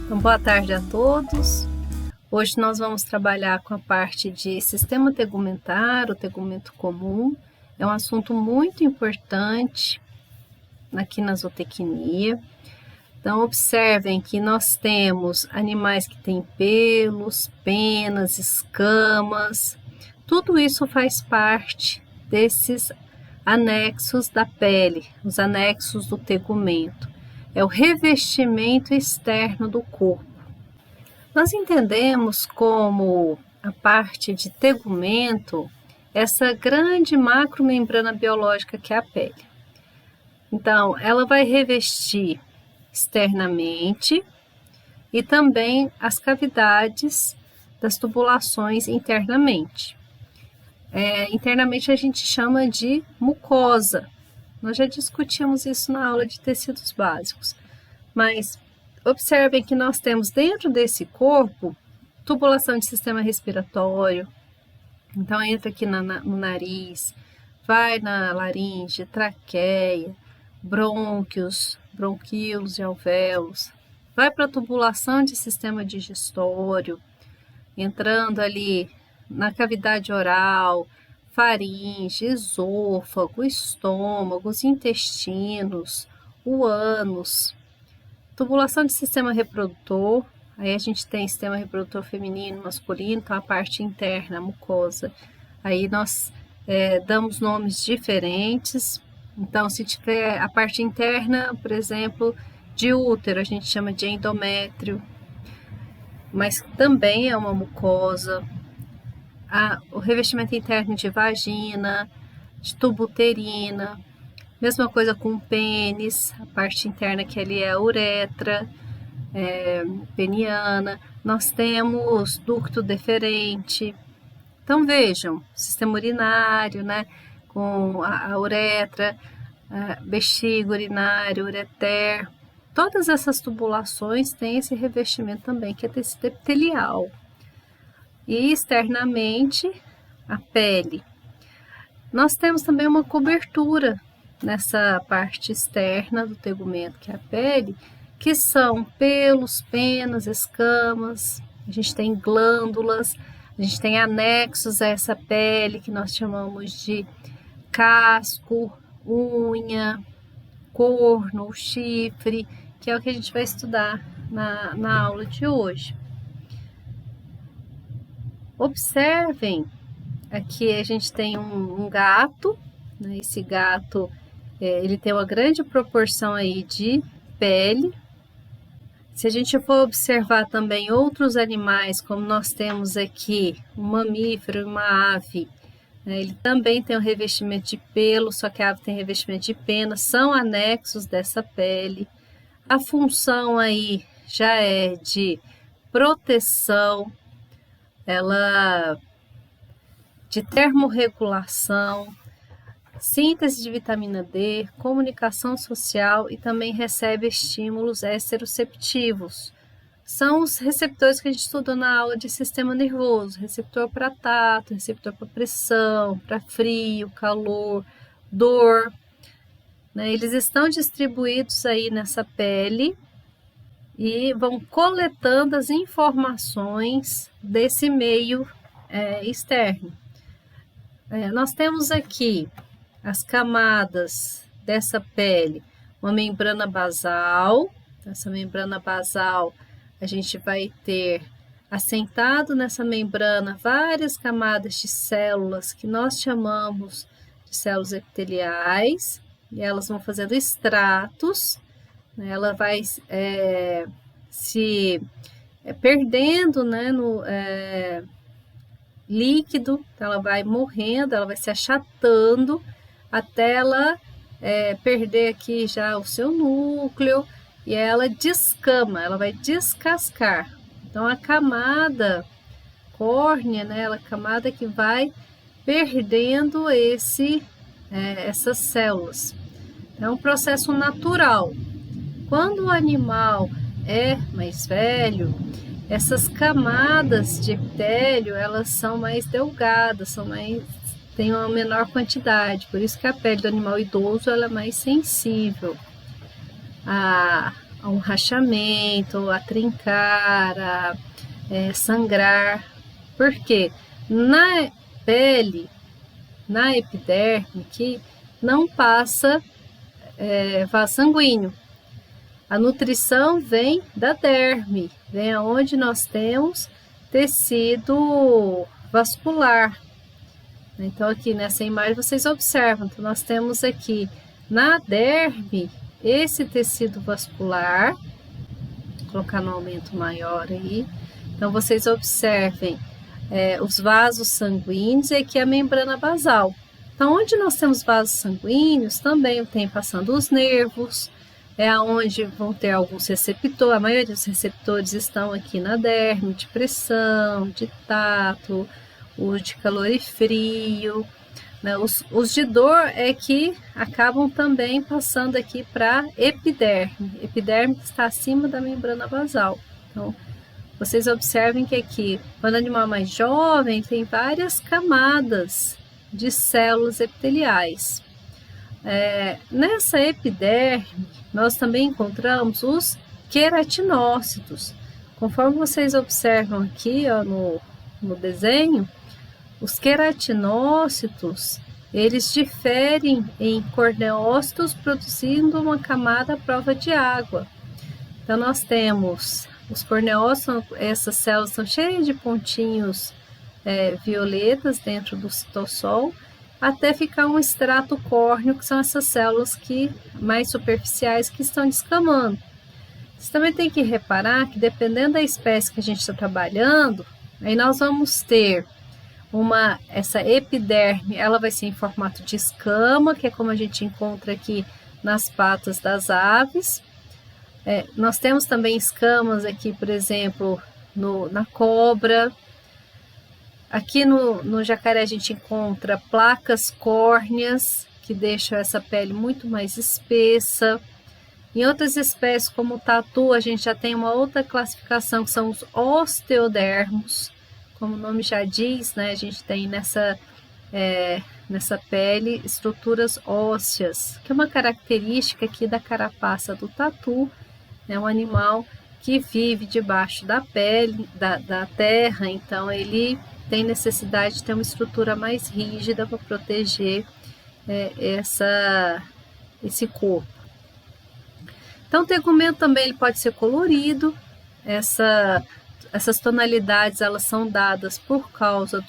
Então, boa tarde a todos. Hoje nós vamos trabalhar com a parte de sistema tegumentar, o tegumento comum. É um assunto muito importante aqui na zootecnia. Então, observem que nós temos animais que têm pelos, penas, escamas. Tudo isso faz parte desses anexos da pele, os anexos do tegumento. É o revestimento externo do corpo. Nós entendemos como a parte de tegumento essa grande macromembrana biológica que é a pele. Então, ela vai revestir externamente e também as cavidades das tubulações internamente. Internamente a gente chama de mucosa. Nós já discutimos isso na aula de tecidos básicos, mas observem que nós temos dentro desse corpo tubulação de sistema respiratório. Então entra aqui no nariz, vai na laringe, traqueia, brônquios, bronquíolos e alvéolos, vai para a tubulação de sistema digestório, entrando ali na cavidade oral, faringe, esôfago, estômago, os intestinos, o ânus, tubulação de sistema reprodutor. Aí a gente tem sistema reprodutor feminino, masculino, então a parte interna, a mucosa. Aí nós damos nomes diferentes. Então, se tiver a parte interna, por exemplo, de útero, a gente chama de endométrio, mas também é uma mucosa. O revestimento interno de vagina, de tubo uterina, mesma coisa com o pênis, a parte interna que ali é a uretra, peniana. Nós temos ducto deferente. Então vejam, sistema urinário, né, com a uretra, a bexiga urinária, ureter. Todas essas tubulações têm esse revestimento também, que é tecido epitelial. E externamente, a pele. Nós temos também uma cobertura nessa parte externa do tegumento, que é a pele, que são pelos, penas, escamas. A gente tem glândulas, a gente tem anexos a essa pele, que nós chamamos de casco, unha, corno, chifre, que é o que a gente vai estudar na aula de hoje. Observem, aqui a gente tem um gato, né? Esse gato ele tem uma grande proporção aí de pele. Se a gente for observar também outros animais, como nós temos aqui um mamífero e uma ave, né? Ele também tem um revestimento de pelo, só que a ave tem revestimento de pena, são anexos dessa pele. A função aí já é de proteção, ela de termorregulação, síntese de vitamina D, comunicação social e também recebe estímulos exteroceptivos. São os receptores que a gente estudou na aula de sistema nervoso, receptor para tato, receptor para pressão, para frio, calor, dor, né? Eles estão distribuídos aí nessa pele e vão coletando as informações desse meio externo. Nós temos aqui as camadas dessa pele, uma membrana basal. Essa membrana basal, a gente vai ter assentado nessa membrana várias camadas de células que nós chamamos de células epiteliais, e elas vão fazendo estratos. Ela vai se perdendo, né, no líquido, ela vai morrendo, ela vai se achatando até ela perder aqui já o seu núcleo e ela descama, ela vai descascar. Então a camada córnea, né, ela é a camada que vai perdendo essas células. É um processo natural. Quando o animal é mais velho, essas camadas de epitélio, elas são mais delgadas, têm uma menor quantidade, por isso que a pele do animal idoso ela é mais sensível. a um rachamento, a trincar, a sangrar. Por quê? Na pele, na epiderme, que não passa vaso sanguíneo. A nutrição vem da derme, vem aonde nós temos tecido vascular. Então aqui nessa imagem vocês observam, então nós temos aqui na derme esse tecido vascular, vou colocar no aumento maior aí. Então vocês observem os vasos sanguíneos e aqui a membrana basal. Então onde nós temos vasos sanguíneos também tem passando os nervos, onde vão ter alguns receptores, a maioria dos receptores estão aqui na derme, de pressão, de tato, os de calor e frio, né? Os de dor que acabam também passando aqui para epiderme que está acima da membrana basal. Então, vocês observem que aqui, quando o animal é mais jovem, tem várias camadas de células epiteliais. Nessa epiderme, nós também encontramos os queratinócitos. Conforme vocês observam aqui no desenho, os queratinócitos, eles diferem em corneócitos produzindo uma camada à prova de água. Então nós temos os corneócitos, essas células são cheias de pontinhos violetas dentro do citossol, até ficar um extrato córneo, que são essas células mais superficiais que estão descamando. Você também tem que reparar que dependendo da espécie que a gente está trabalhando, aí nós vamos ter essa epiderme, ela vai ser em formato de escama, que é como a gente encontra aqui nas patas das aves. Nós temos também escamas aqui, por exemplo, na cobra. Aqui no jacaré a gente encontra placas córneas, que deixam essa pele muito mais espessa. Em outras espécies, como o tatu, a gente já tem uma outra classificação, que são os osteodermos. Como o nome já diz, né, a gente tem nessa pele estruturas ósseas, que é uma característica aqui da carapaça do tatu. É um animal que vive debaixo da pele, da terra, então ele tem necessidade de ter uma estrutura mais rígida para proteger esse corpo. Então o tegumento também ele pode ser colorido. Essas tonalidades elas são dadas por causa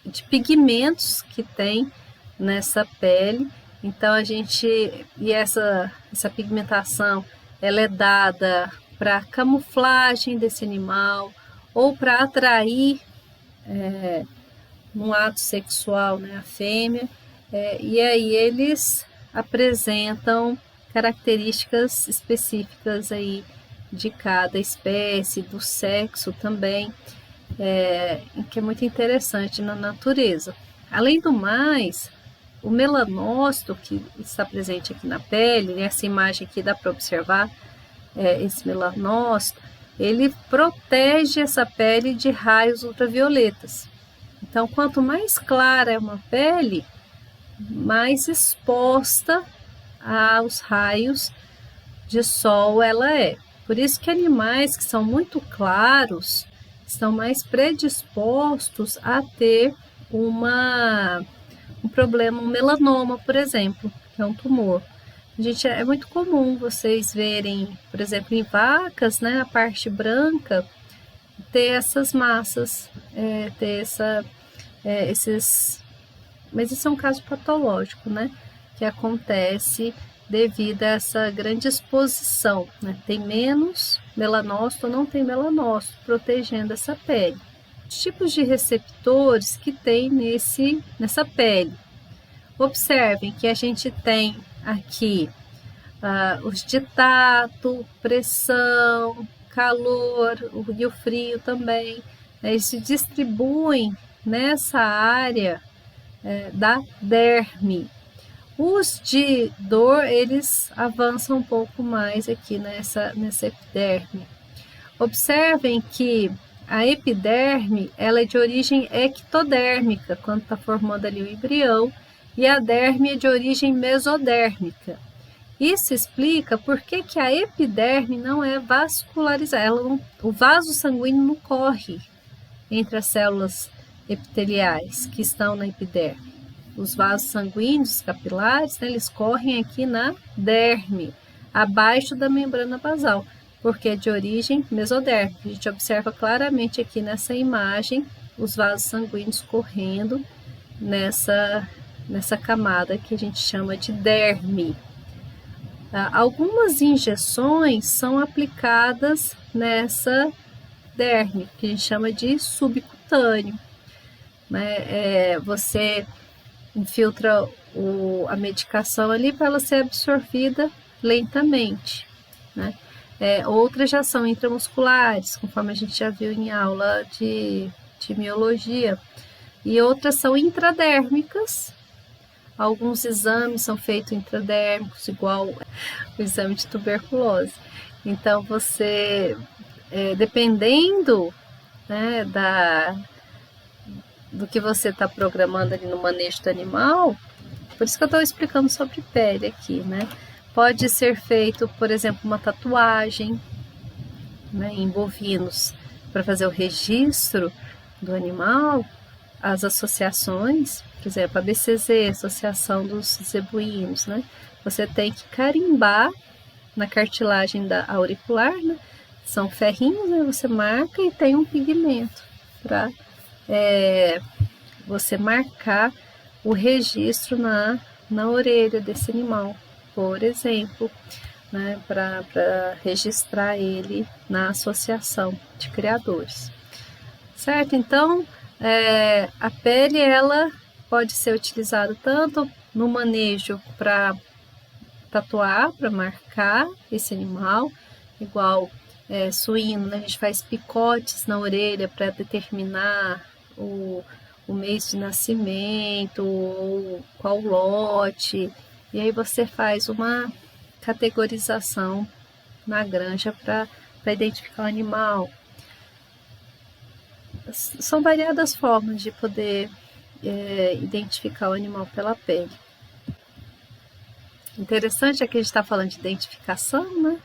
de pigmentos que tem nessa pele. Então essa pigmentação ela é dada para camuflagem desse animal ou para atrair no ato sexual, né, a fêmea, e aí eles apresentam características específicas aí de cada espécie, do sexo também, que é muito interessante na natureza. Além do mais, o melanócito que está presente aqui na pele, nessa imagem aqui dá para observar esse melanócito, ele protege essa pele de raios ultravioletas. Então, quanto mais clara é uma pele, mais exposta aos raios de sol ela é. Por isso que animais que são muito claros estão mais predispostos a ter um problema, um melanoma, por exemplo, que é um tumor. É muito comum vocês verem, por exemplo, em vacas, né, a parte branca ter essas massas, mas isso é um caso patológico, né, que acontece devido a essa grande exposição, né? Tem menos melanócito ou não tem melanócito protegendo essa pele. Os tipos de receptores que tem nessa pele. Observem que a gente tem aqui os de tato, pressão, calor e o frio também. Eles se distribuem nessa área da derme. Os de dor, eles avançam um pouco mais aqui nessa epiderme. Observem que a epiderme ela é de origem ectodérmica, quando está formando ali o embrião, e a derme é de origem mesodérmica. Isso explica por que a epiderme não é vascularizada, o vaso sanguíneo não corre entre as células epiteliais que estão na epiderme. Os vasos sanguíneos capilares, né, eles correm aqui na derme, abaixo da membrana basal, porque é de origem mesodérmica. A gente observa claramente aqui nessa imagem os vasos sanguíneos correndo nessa camada que a gente chama de derme. Algumas injeções são aplicadas nessa derme, que a gente chama de subcutâneo. Né? Você infiltra a medicação ali para ela ser absorvida lentamente. Né? Outras já são intramusculares, conforme a gente já viu em aula de miologia, e outras são intradérmicas. Alguns exames são feitos intradérmicos, igual o exame de tuberculose. Então, você, dependendo, né, do que você está programando ali no manejo do animal, por isso que eu estou explicando sobre pele aqui, né? Pode ser feito, por exemplo, uma tatuagem, né, em bovinos, para fazer o registro do animal, as associações, por exemplo, a BCZ, Associação dos Zebuínos, né? Você tem que carimbar na cartilagem da auricular, né? São ferrinhos, né? Você marca e tem um pigmento para você marcar o registro na orelha desse animal, por exemplo, né? Para registrar ele na associação de criadores. Certo? Então, a pele, ela pode ser utilizada tanto no manejo para tatuar, para marcar esse animal, igual suíno, né? A gente faz picotes na orelha para determinar o mês de nascimento, ou qual lote, e aí você faz uma categorização na granja para identificar o animal. São variadas formas de poder identificar o animal pela pele. Interessante é que a gente está falando de identificação, né?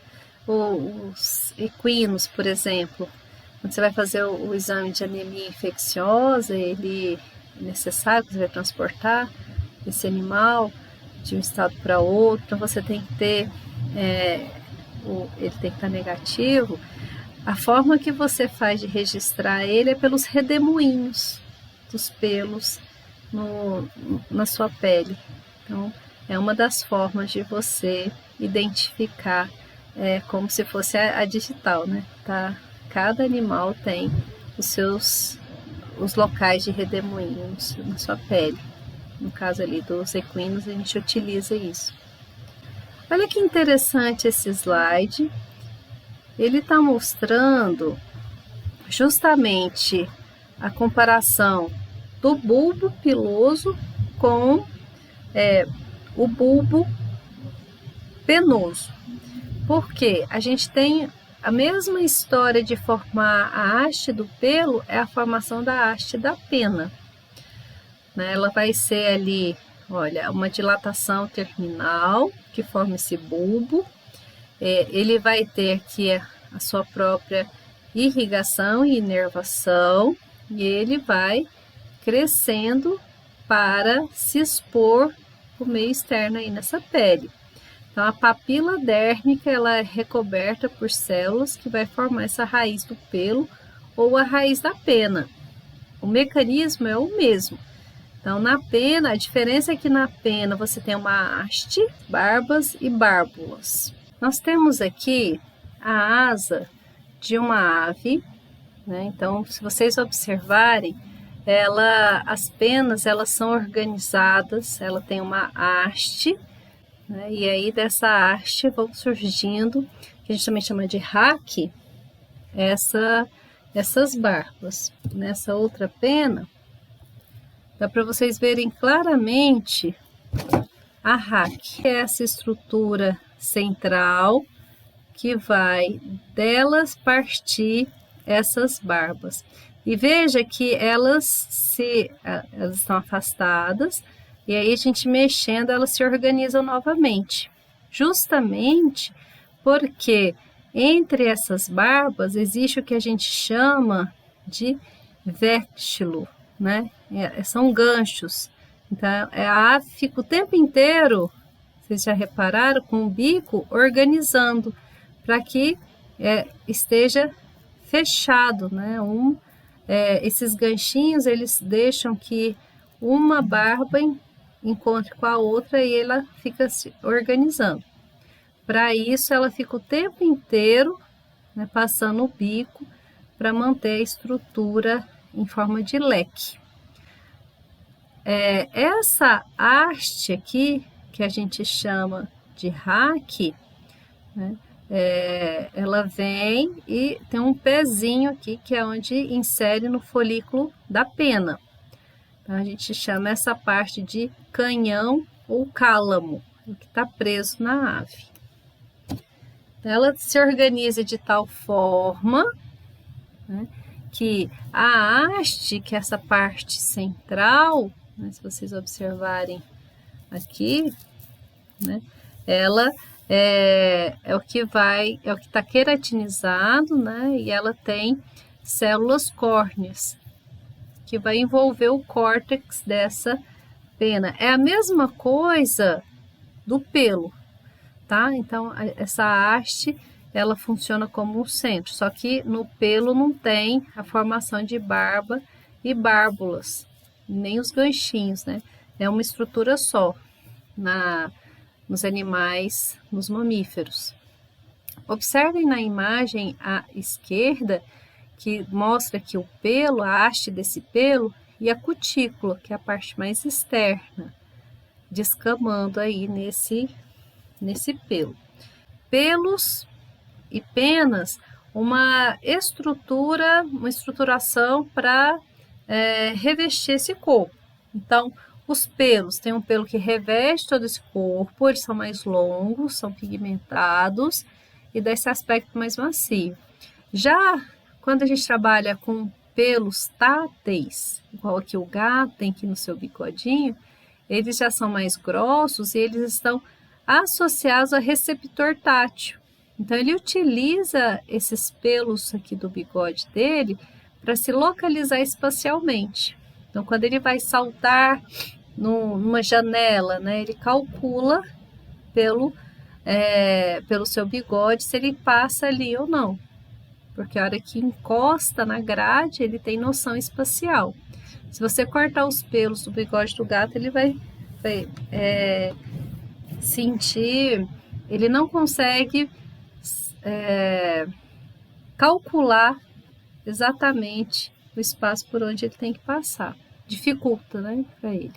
Os equinos, por exemplo, quando você vai fazer o exame de anemia infecciosa, ele é necessário, você vai transportar esse animal de um estado para outro, então você tem que ter, ele tem que estar negativo. A forma que você faz de registrar ele é pelos redemoinhos dos pelos na sua pele. Então, é uma das formas de você identificar, como se fosse a digital, né? Tá? Cada animal tem os locais de redemoinhos na sua pele. No caso ali dos equinos, a gente utiliza isso. Olha que interessante esse slide. Ele está mostrando justamente a comparação do bulbo piloso com o bulbo penoso. Porque a gente tem a mesma história de formar a haste do pelo, é a formação da haste da pena. Né? Ela vai ser ali, olha, uma dilatação terminal que forma esse bulbo. Ele vai ter aqui a sua própria irrigação e inervação, e ele vai crescendo para se expor o meio externo aí nessa pele. Então, a papila dérmica, ela é recoberta por células que vai formar essa raiz do pelo ou a raiz da pena. O mecanismo é o mesmo. Então, na pena, a diferença é que na pena você tem uma haste, barbas e bárbulas. Nós temos aqui a asa de uma ave, né? Então, se vocês observarem, as penas, elas são organizadas, ela tem uma haste, né? E aí dessa haste vão surgindo, que a gente também chama de raque, essas barbas. Nessa outra pena, dá para vocês verem claramente a raque, que é essa estrutura central que vai delas partir essas barbas. E veja que elas estão afastadas, e aí a gente mexendo, elas se organizam novamente, justamente porque entre essas barbas existe o que a gente chama de vértilo, né? São ganchos. Então, a ave fica o tempo inteiro, vocês já repararam, com o bico organizando, para que esteja fechado, né? Esses ganchinhos, eles deixam que uma barba encontre com a outra e ela fica se organizando. Para isso, ela fica o tempo inteiro, né, passando o bico para manter a estrutura em forma de leque. Essa haste aqui, que a gente chama de raque, né, ela vem e tem um pezinho aqui, que é onde insere no folículo da pena. Então, a gente chama essa parte de canhão ou cálamo, que está preso na ave. Ela se organiza de tal forma, né, que a haste, que é essa parte central, né, se vocês observarem aqui, né, ela é o que está queratinizado, né, e ela tem células córneas, que vai envolver o córtex dessa pena. É a mesma coisa do pelo, tá? Então, essa haste, ela funciona como um centro, só que no pelo não tem a formação de barba e bárbulas, nem os ganchinhos, né? É uma estrutura só nos animais, nos mamíferos. Observem na imagem à esquerda, que mostra que o pelo, a haste desse pelo, e a cutícula, que é a parte mais externa, descamando aí nesse pelo. Pelos e penas, uma estruturação para revestir esse corpo. Então, os pelos, tem um pelo que reveste todo esse corpo, eles são mais longos, são pigmentados e dá esse aspecto mais macio. Já quando a gente trabalha com pelos táteis, igual aqui o gato tem aqui no seu bigodinho, eles já são mais grossos e eles estão associados ao receptor tátil. Então, ele utiliza esses pelos aqui do bigode dele para se localizar espacialmente. Então, quando ele vai saltar numa janela, né, ele calcula pelo seu bigode se ele passa ali ou não. Porque a hora que encosta na grade, ele tem noção espacial. Se você cortar os pelos do bigode do gato, ele vai sentir, ele não consegue calcular exatamente o espaço por onde ele tem que passar. Dificulta, né, para ele.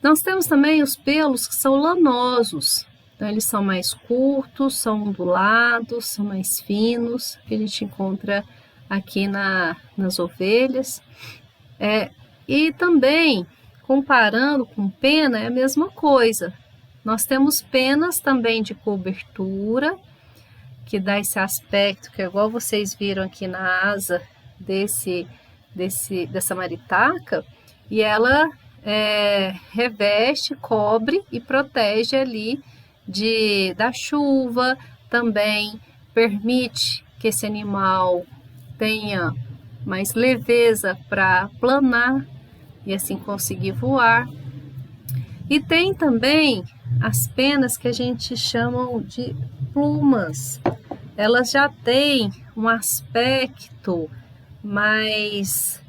Nós temos também os pelos que são lanosos. Então, eles são mais curtos, são ondulados, são mais finos, que a gente encontra aqui nas ovelhas. E também, comparando com pena, é a mesma coisa. Nós temos penas também de cobertura, que dá esse aspecto, que é igual vocês viram aqui na asa dessa maritaca, e ela reveste, cobre e protege ali da chuva, também permite que esse animal tenha mais leveza para planar e assim conseguir voar. E tem também as penas que a gente chama de plumas. Elas já têm um aspecto mais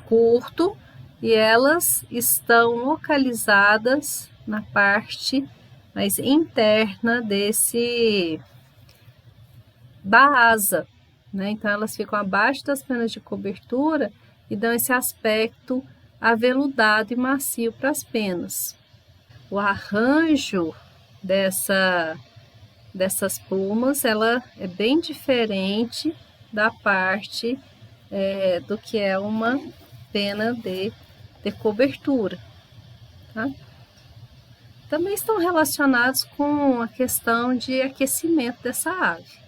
curto e elas estão localizadas na parte mais interna da asa, né? Então, elas ficam abaixo das penas de cobertura e dão esse aspecto aveludado e macio para as penas. O arranjo dessas plumas, ela é bem diferente da parte do que é uma pena de cobertura, tá? Também estão relacionados com a questão de aquecimento dessa ave.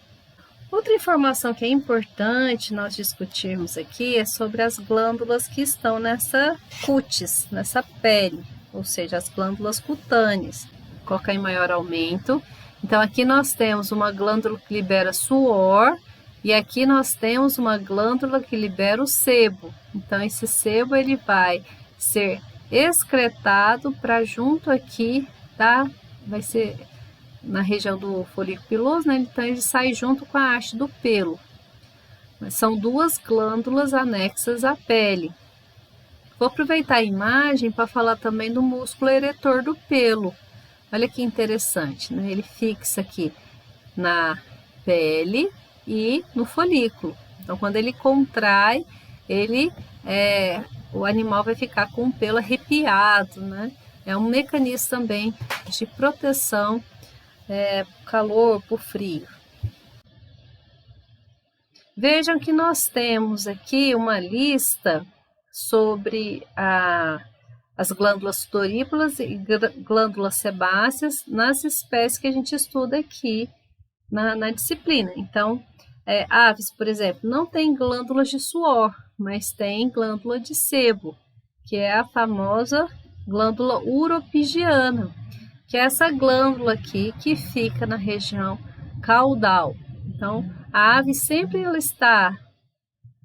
Outra informação que é importante nós discutirmos aqui é sobre as glândulas que estão nessa cutis, nessa pele, ou seja, as glândulas cutâneas. colocar em maior aumento. Então aqui nós temos uma glândula que libera suor e aqui nós temos uma glândula que libera o sebo. Então esse sebo ele vai ser excretado para junto aqui vai ser na região do folículo piloso, né? Então ele sai junto com a haste do pelo. São duas glândulas anexas à pele. Vou aproveitar a imagem para falar também do músculo eretor do pelo. Olha que interessante, né? Ele fixa aqui na pele e no folículo. Então, quando ele contrai, o animal vai ficar com o pelo arrepiado, né? É um mecanismo também de proteção por calor, por frio. Vejam que nós temos aqui uma lista sobre as glândulas sudoríparas e glândulas sebáceas nas espécies que a gente estuda aqui na disciplina. Então, aves, por exemplo, não tem glândulas de suor, mas tem glândula de sebo, que é a famosa glândula uropigiana, que é essa glândula aqui que fica na região caudal. Então, a ave sempre ela está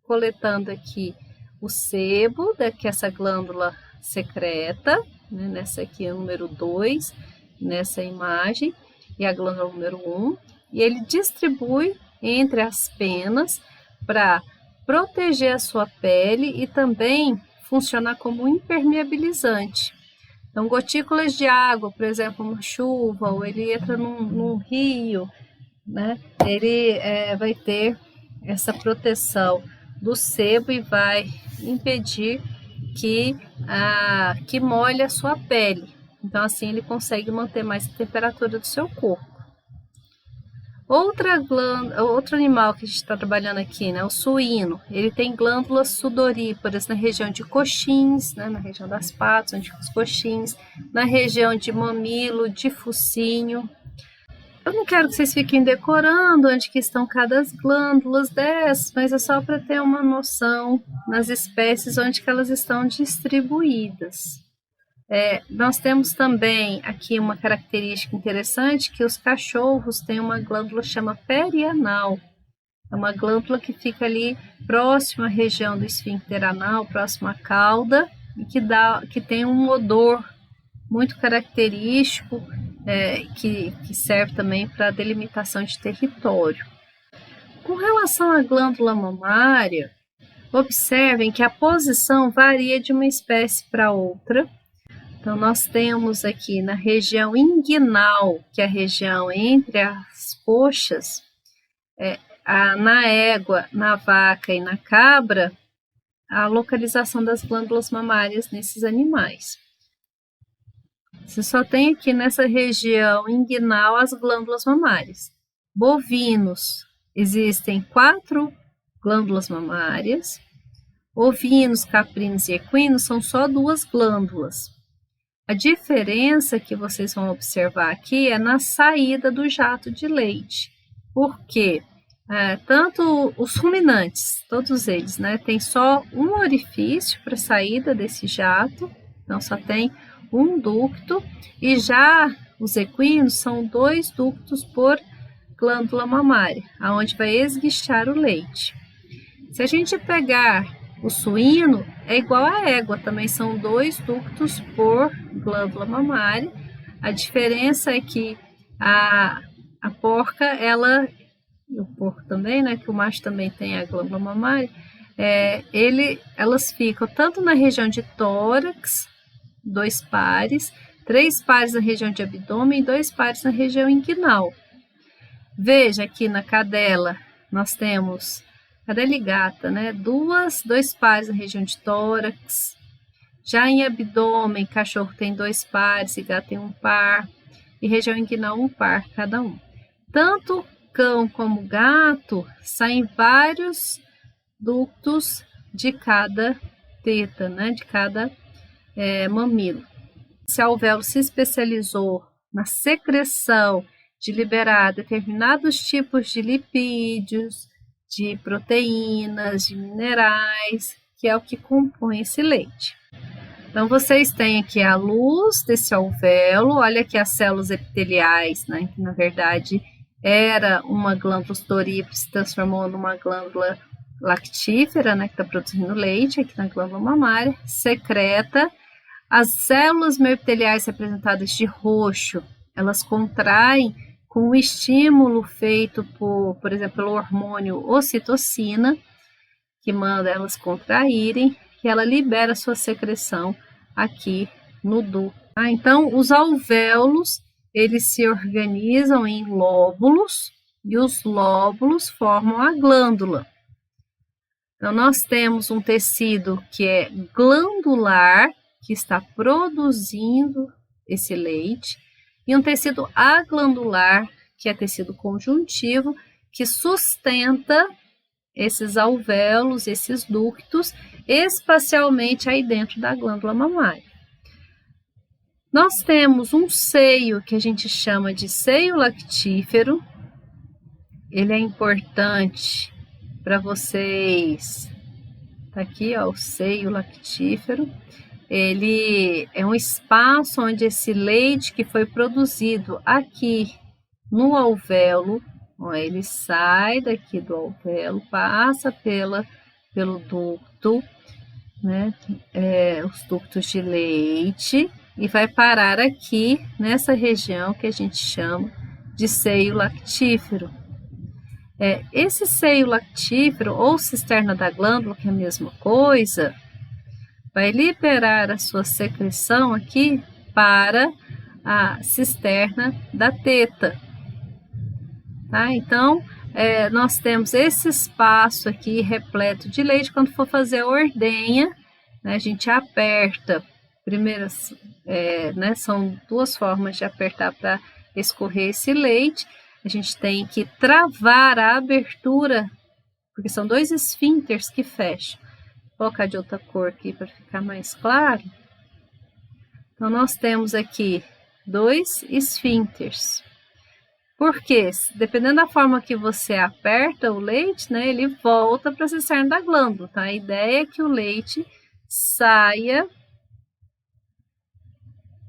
coletando aqui o sebo, que essa glândula secreta, né? Nessa aqui é o número 2, nessa imagem, e a glândula número 1, e ele distribui entre as penas para proteger a sua pele e também funcionar como um impermeabilizante. Então, gotículas de água, por exemplo, uma chuva, ou ele entra num rio, né? Ele vai ter essa proteção do sebo e vai impedir que molhe a sua pele. Então, assim, ele consegue manter mais a temperatura do seu corpo. Outro animal que a gente está trabalhando aqui, né, o suíno, ele tem glândulas sudoríparas na região de coxins, né, na região das patas, onde ficam os coxins, na região de mamilo, de focinho. Eu não quero que vocês fiquem decorando onde que estão cada glândulas dessas, mas é só para ter uma noção nas espécies onde que elas estão distribuídas. Nós temos também aqui uma característica interessante, que os cachorros têm uma glândula que chama perianal. É uma glândula que fica ali próxima à região do esfíncter anal, próxima à cauda, e que tem um odor muito característico, que serve também para delimitação de território. Com relação à glândula mamária, observem que a posição varia de uma espécie para outra. Então, nós temos aqui na região inguinal, que é a região entre as coxas, na égua, na vaca e na cabra, a localização das glândulas mamárias nesses animais. Você só tem aqui nessa região inguinal as glândulas mamárias. Bovinos, existem 4 glândulas mamárias. Ovinos, caprinos e equinos são só 2 glândulas. A diferença que vocês vão observar aqui é na saída do jato de leite. Por quê? Tanto os ruminantes, todos eles, né, tem só um orifício para saída desse jato, então só tem um ducto, e já os equinos são 2 ductos por glândula mamária, aonde vai esguichar o leite. Se a gente pegar o suíno, é igual à égua, também são 2 ductos por glândula mamária. A diferença é que a porca, e o porco também, né, que o macho também tem a glândula mamária, elas ficam tanto na região de tórax, 2 pares, 3 pares na região de abdômen e 2 pares na região inguinal. Veja aqui na cadela, nós temos cadela e gata, né? 2 pares na região de tórax. Já em abdômen, cachorro tem 2 pares e gato tem 1 par. E região inguinal, 1 par cada um. Tanto cão como gato saem vários ductos de cada teta, né? De cada mamilo. Se a alvéolo se especializou na secreção de liberar determinados tipos de lipídios, de proteínas, de minerais, que é o que compõe esse leite. Então, vocês têm aqui a luz desse alvéolo, olha aqui as células epiteliais, né, que na verdade era uma glândula sudorípara, se transformou numa glândula lactífera, né, que está produzindo leite, aqui na glândula mamária, secreta. As células meioepiteliais representadas de roxo, elas contraem com o estímulo feito por exemplo, pelo hormônio ocitocina, que manda elas contraírem, que ela libera sua secreção aqui no ducto. Então, os alvéolos, eles se organizam em lóbulos, e os lóbulos formam a glândula. Então, nós temos um tecido que é glandular, que está produzindo esse leite, e um tecido aglandular, que é tecido conjuntivo, que sustenta esses alvéolos, esses ductos, espacialmente aí dentro da glândula mamária. Nós temos um seio que a gente chama de seio lactífero. Ele é importante para vocês. Tá aqui, ó, o seio lactífero. Ele é um espaço onde esse leite que foi produzido aqui no alvéolo, ó, ele sai daqui do alvéolo, passa pelo ducto, né, os ductos de leite, e vai parar aqui nessa região que a gente chama de seio lactífero. Esse seio lactífero ou cisterna da glândula, que é a mesma coisa, vai liberar a sua secreção aqui para a cisterna da teta. Tá? Então, nós temos esse espaço aqui repleto de leite. Quando for fazer a ordenha, né, a gente aperta. Primeiro, né, são duas formas de apertar para escorrer esse leite. A gente tem que travar a abertura, porque são dois esfíncteres que fecham. Vou colocar de outra cor aqui para ficar mais claro. Então, nós temos aqui dois esfíncteres. Porque, dependendo da forma que você aperta o leite, né, ele volta para a cisterna da glândula. Tá? A ideia é que o leite saia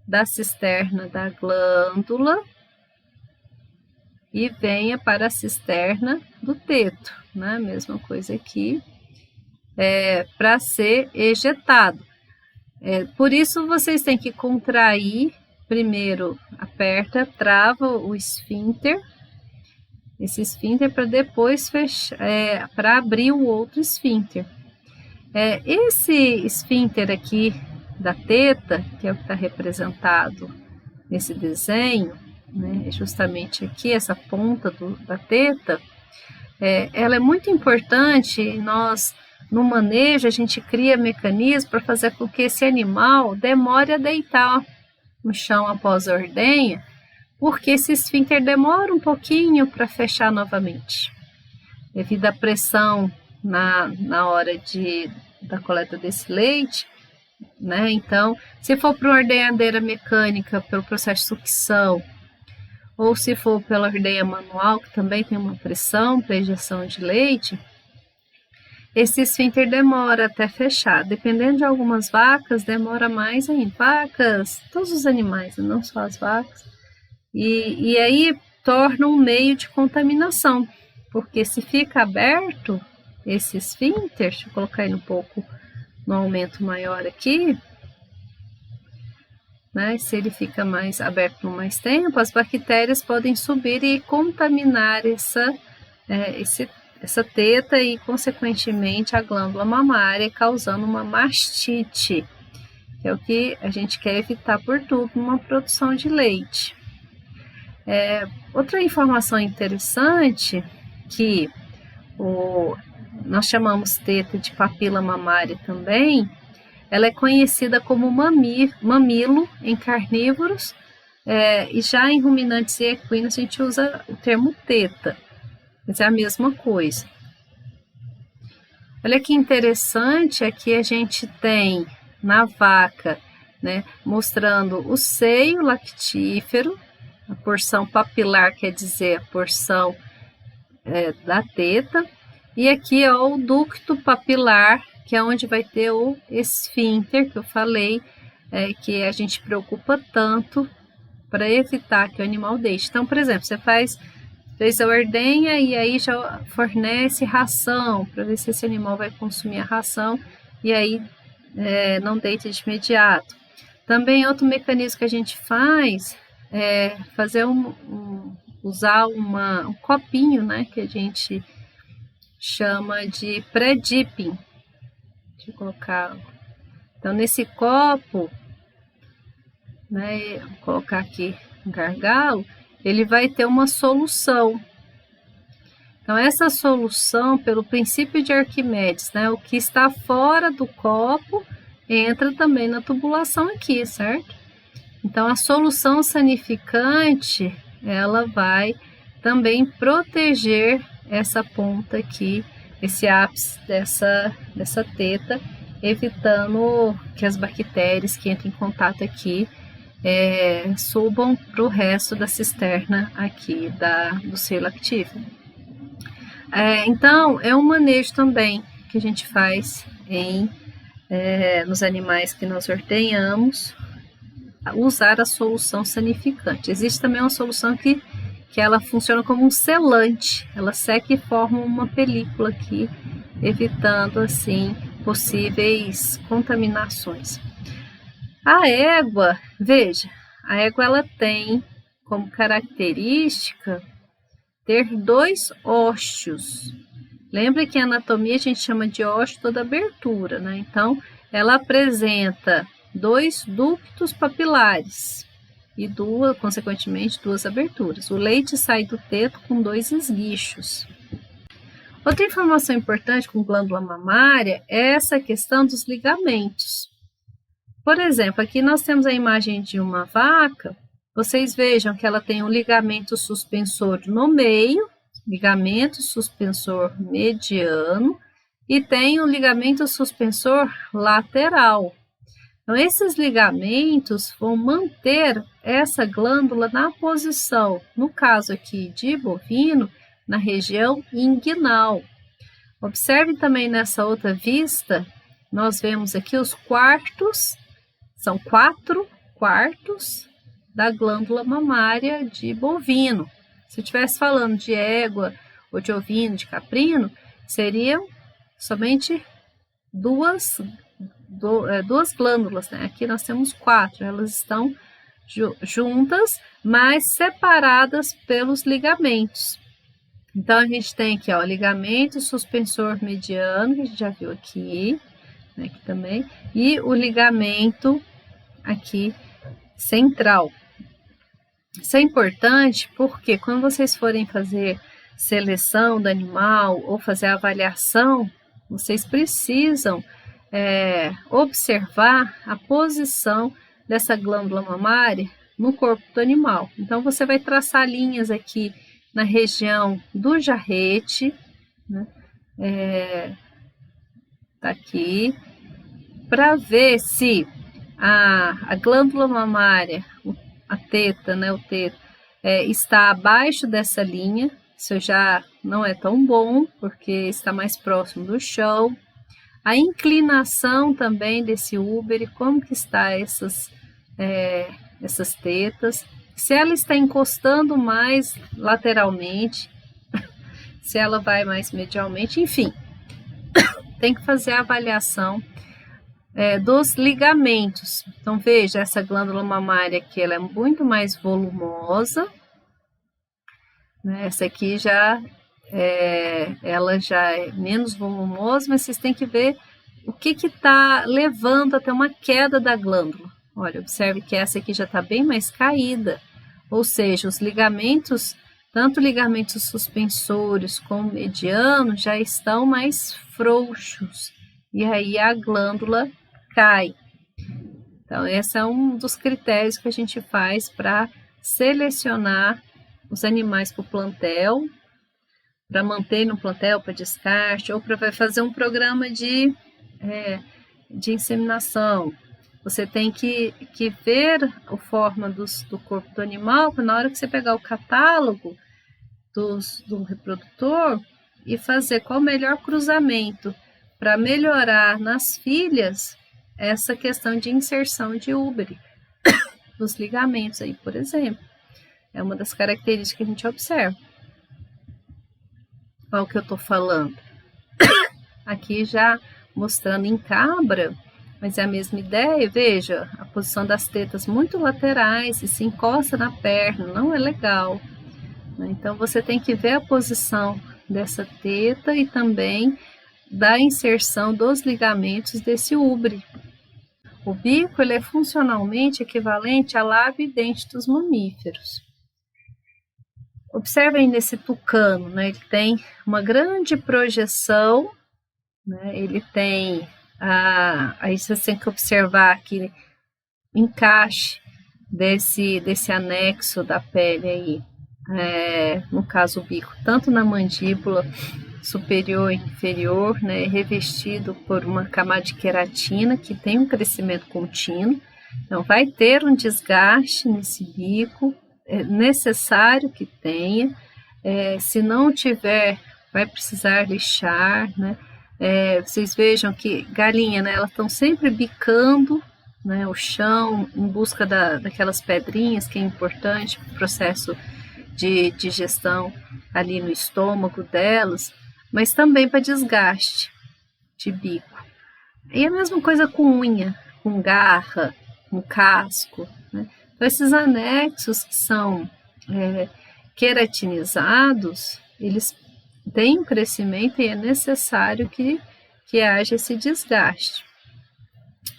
da cisterna da glândula e venha para a cisterna do teto, né? Mesma coisa aqui, para ser ejetado. Por isso, vocês têm que contrair. Primeiro, aperta, trava o esfíncter, esse esfíncter, para depois fechar, para abrir o outro esfíncter. Esse esfíncter aqui da teta, que é o que está representado nesse desenho, né, justamente aqui, essa ponta da teta, ela é muito importante. Nós, no manejo, a gente cria mecanismos para fazer com que esse animal demore a deitar no chão após a ordenha, porque esse esfíncter demora um pouquinho para fechar novamente, devido à pressão na hora da coleta desse leite, né? Então, se for para uma ordenhadeira mecânica, pelo processo de sucção, ou se for pela ordenha manual, que também tem uma pressão para ejeção de leite, esse esfíncter demora até fechar. Dependendo de algumas vacas, demora mais ainda. Vacas, todos os animais, não só as vacas. E aí torna um meio de contaminação, porque se fica aberto esse esfíncter, deixa eu colocar ele um pouco no aumento maior aqui, né? Se ele fica mais aberto por mais tempo, as bactérias podem subir e contaminar essa teta e, consequentemente, a glândula mamária, causando uma mastite, que é o que a gente quer evitar por tudo numa produção de leite. Outra informação interessante, que nós chamamos teta de papila mamária também, ela é conhecida como mamilo em carnívoros, e já em ruminantes e equinos a gente usa o termo teta. Mas é a mesma coisa. Olha que interessante, aqui a gente tem na vaca, né, mostrando o seio lactífero, a porção papilar quer dizer a porção da teta, e aqui é o ducto papilar, que é onde vai ter o esfíncter que eu falei, que a gente preocupa tanto para evitar que o animal deixe. Então, por exemplo, você fez a ordenha e aí já fornece ração para ver se esse animal vai consumir a ração e aí não deita de imediato. Também outro mecanismo que a gente faz é fazer usar um copinho, né, que a gente chama de pré-dipping. Deixa eu colocar. Então, nesse copo, né, vou colocar aqui um gargalo, ele vai ter uma solução. Então, essa solução, pelo princípio de Arquimedes, né, o que está fora do copo entra também na tubulação aqui, certo? Então, a solução sanificante, ela vai também proteger essa ponta aqui, esse ápice dessa teta, evitando que as bactérias que entram em contato aqui subam para o resto da cisterna aqui do selo lactífero. Então, é um manejo também que a gente faz nos animais que nós ordenhamos, usar a solução sanificante. Existe também uma solução que ela funciona como um selante, ela seca e forma uma película aqui, evitando assim possíveis contaminações. A égua, veja, a égua ela tem como característica ter 2 óstios. Lembra que a anatomia a gente chama de ósteo toda abertura, né? Então, ela apresenta 2 ductos papilares e consequentemente, 2 aberturas. O leite sai do teto com 2 esguichos. Outra informação importante com glândula mamária é essa questão dos ligamentos. Por exemplo, aqui nós temos a imagem de uma vaca. Vocês vejam que ela tem um ligamento suspensor no meio, ligamento suspensor mediano e tem o ligamento suspensor lateral. Então, esses ligamentos vão manter essa glândula na posição, no caso aqui de bovino, na região inguinal. Observe também nessa outra vista, nós vemos aqui os quartos, são 4 quartos da glândula mamária de bovino. Se eu estivesse falando de égua ou de ovino, de caprino, seriam somente duas glândulas, né? Aqui nós temos 4, elas estão juntas, mas separadas pelos ligamentos. Então, a gente tem aqui, ó, ligamento suspensor mediano, que a gente já viu aqui, né, aqui também, e o ligamento aqui central. Isso é importante porque quando vocês forem fazer seleção do animal ou fazer avaliação, vocês precisam observar a posição dessa glândula mamária no corpo do animal. Então, você vai traçar linhas aqui na região do jarrete, né? Tá aqui, para ver se a glândula mamária, a teta, né, o teto, está abaixo dessa linha. Isso já não é tão bom, porque está mais próximo do chão. A inclinação também desse úbere, como que está essas tetas, se ela está encostando mais lateralmente, se ela vai mais medialmente, enfim, tem que fazer a avaliação dos ligamentos. Então, veja, essa glândula mamária aqui, ela é muito mais volumosa, né? Essa aqui ela já é menos volumosa, mas vocês têm que ver o que está levando até uma queda da glândula. Olha, observe que essa aqui já está bem mais caída, ou seja, os ligamentos, tanto ligamentos suspensores como medianos, já estão mais frouxos, e aí a glândula cai. Então, esse é um dos critérios que a gente faz para selecionar os animais para o plantel, para manter no plantel, para descarte, ou para fazer um programa de inseminação. Você tem que ver a forma do corpo do animal, para na hora que você pegar o catálogo do reprodutor e fazer qual o melhor cruzamento para melhorar nas filhas essa questão de inserção de úbere nos ligamentos aí, por exemplo. É uma das características que a gente observa. Olha o que eu estou falando. Aqui já mostrando em cabra, mas é a mesma ideia. Veja, a posição das tetas muito laterais e se encosta na perna, não é legal. Então você tem que ver a posição dessa teta e também da inserção dos ligamentos desse úbre. O bico ele é funcionalmente equivalente à lábio e dente dos mamíferos. Observem nesse tucano, né? Ele tem uma grande projeção, né? Ele tem aí você tem que observar aqui o encaixe desse anexo da pele aí, no caso o bico, tanto na mandíbula superior e inferior, né, revestido por uma camada de queratina que tem um crescimento contínuo. Então vai ter um desgaste nesse bico, é necessário que tenha, se não tiver vai precisar lixar, né? Vocês vejam que galinha, né, elas estão sempre bicando, né, o chão em busca daquelas pedrinhas, que é importante para o processo de digestão ali no estômago delas, mas também para desgaste de bico. E a mesma coisa com unha, com garra, com casco, né? Então, esses anexos que são queratinizados, eles têm um crescimento e é necessário que haja esse desgaste.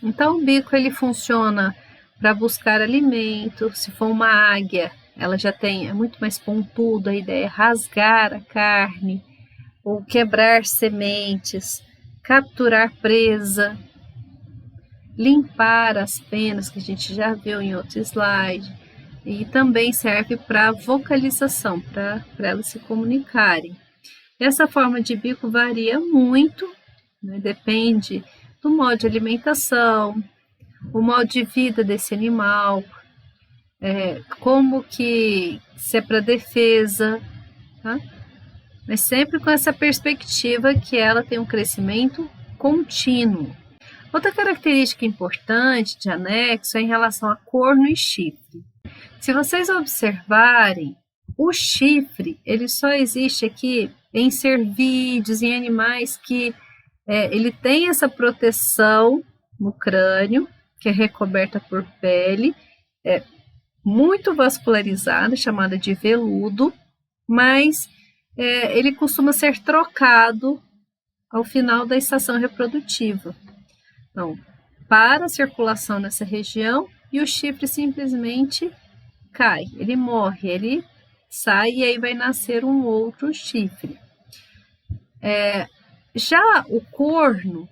Então o bico ele funciona para buscar alimento. Se for uma águia, ela já é muito mais pontuda, a ideia é rasgar a carne, ou quebrar sementes, capturar presa, limpar as penas, que a gente já viu em outro slide, e também serve para vocalização, para elas se comunicarem. Essa forma de bico varia muito, né? Depende do modo de alimentação, o modo de vida desse animal, como que, se é para defesa, tá? Mas sempre com essa perspectiva que ela tem um crescimento contínuo. Outra característica importante de anexo é em relação a corno e chifre. Se vocês observarem, o chifre ele só existe aqui em cervídeos, em animais que ele tem essa proteção no crânio, que é recoberta por pele, muito vascularizada, chamada de veludo, mas ele costuma ser trocado ao final da estação reprodutiva. Então, para a circulação nessa região e o chifre simplesmente cai, ele morre, ele sai e aí vai nascer um outro chifre. Já o corno,